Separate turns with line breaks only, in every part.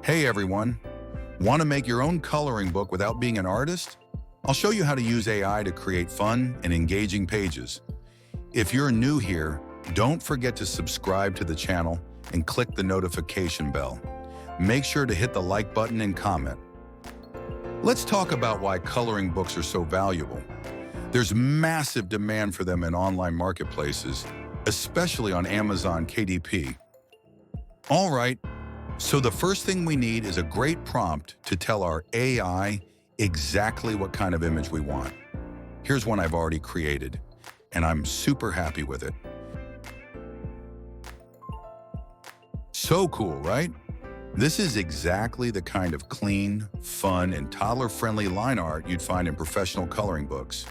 Hey everyone, want to make your own coloring book without being an artist? I'll show you how to use AI to create fun and engaging pages. If you're new here, don't forget to subscribe to the channel and click the notification bell. Make sure to hit the like button and comment. Let's talk about why coloring books are so valuable. There's massive demand for them in online marketplaces, especially on Amazon KDP. All right, so the first thing we need is a great prompt to tell our AI exactly what kind of image we want. Here's one I've already created, and I'm super happy with it. So cool, right? This is exactly the kind of clean, fun, and toddler-friendly line art you'd find in professional coloring books.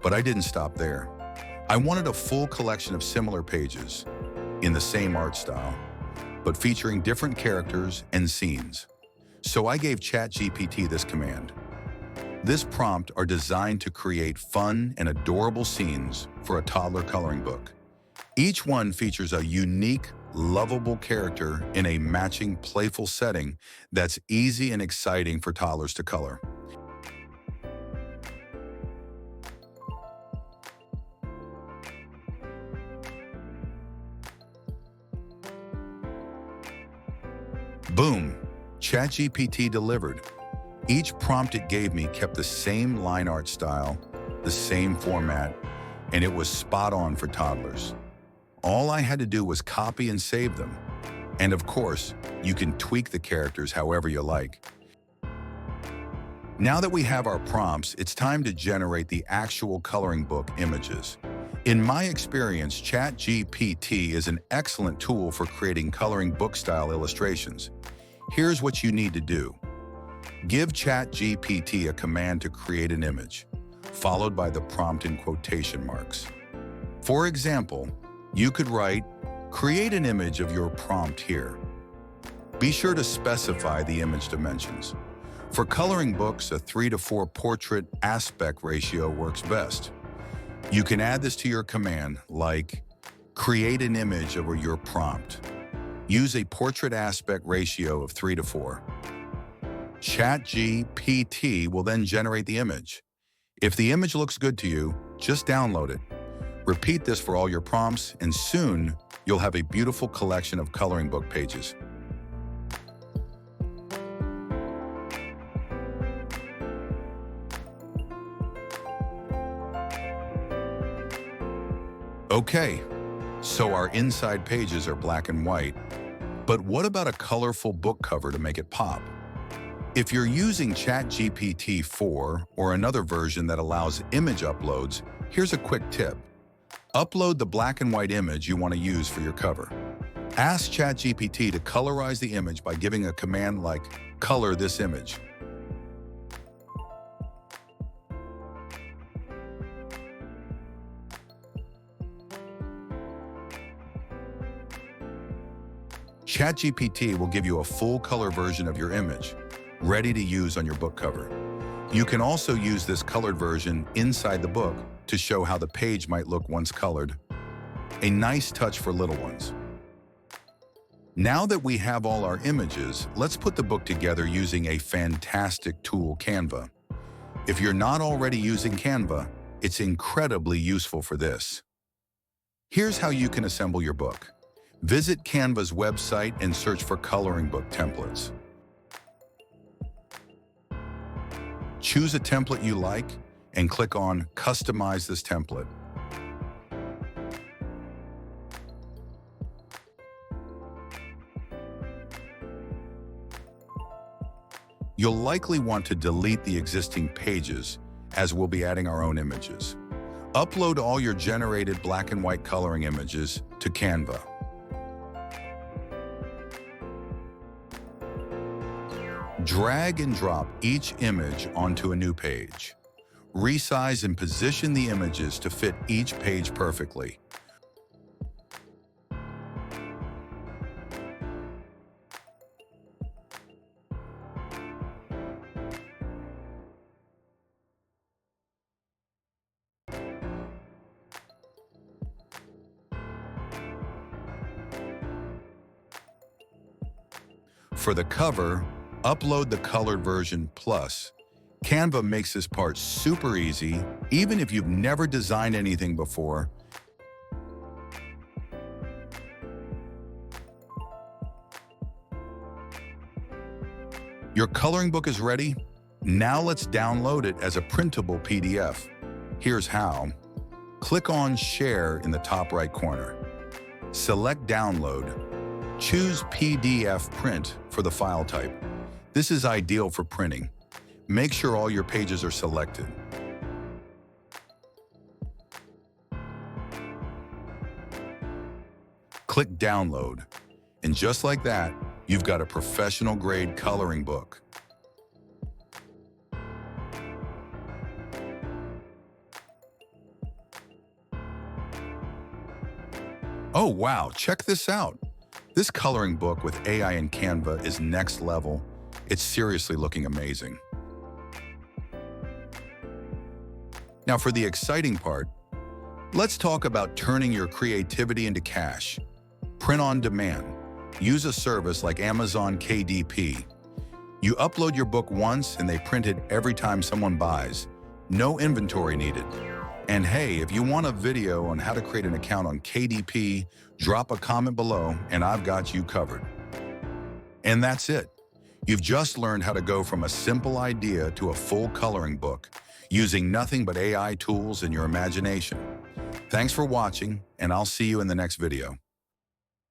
But I didn't stop there. I wanted a full collection of similar pages in the same art style, but featuring different characters and scenes. So I gave ChatGPT this command. This prompt are designed to create fun and adorable scenes for a toddler coloring book. Each one features a unique, lovable character in a matching, playful setting that's easy and exciting for toddlers to color. Boom! ChatGPT delivered. Each prompt it gave me kept the same line art style, the same format, and it was spot on for toddlers. All I had to do was copy and save them. And of course, you can tweak the characters however you like. Now that we have our prompts, it's time to generate the actual coloring book images. In my experience, ChatGPT is an excellent tool for creating coloring book-style illustrations. Here's what you need to do. Give ChatGPT a command to create an image, followed by the prompt in quotation marks. For example, you could write, "Create an image of your prompt here." Be sure to specify the image dimensions. For coloring books, a 3:4 portrait aspect ratio works best. You can add this to your command, like, "Create an image of your prompt." Use a portrait aspect ratio of 3:4. ChatGPT will then generate the image. If the image looks good to you, just download it. Repeat this for all your prompts, and soon you'll have a beautiful collection of coloring book pages. Okay, so our inside pages are black and white, but what about a colorful book cover to make it pop? If you're using ChatGPT 4 or another version that allows image uploads, here's a quick tip. Upload the black and white image you want to use for your cover. Ask ChatGPT to colorize the image by giving a command like, "Color this image." ChatGPT will give you a full color version of your image, ready to use on your book cover. You can also use this colored version inside the book to show how the page might look once colored. A nice touch for little ones. Now that we have all our images, let's put the book together using a fantastic tool, Canva. If you're not already using Canva, it's incredibly useful for this. Here's how you can assemble your book. Visit Canva's website and search for coloring book templates. Choose a template you like and click on Customize this template. You'll likely want to delete the existing pages as we'll be adding our own images. Upload all your generated black and white coloring images to Canva. Drag and drop each image onto a new page. Resize and position the images to fit each page perfectly. For the cover, upload the colored version plus. Canva makes this part super easy, even if you've never designed anything before. Your coloring book is ready? Now let's download it as a printable PDF. Here's how. Click on Share in the top right corner. Select Download. Choose PDF Print for the file type. This is ideal for printing. Make sure all your pages are selected. Click Download. And just like that, you've got a professional-grade coloring book. Oh wow, check this out. This coloring book with AI and Canva is next level. It's seriously looking amazing. Now for the exciting part, let's talk about turning your creativity into cash. Print on demand. Use a service like Amazon KDP. You upload your book once and they print it every time someone buys. No inventory needed. And hey, if you want a video on how to create an account on KDP, drop a comment below and I've got you covered. And that's it. You've just learned how to go from a simple idea to a full coloring book using nothing but AI tools and your imagination. Thanks for watching, and I'll see you in the next video.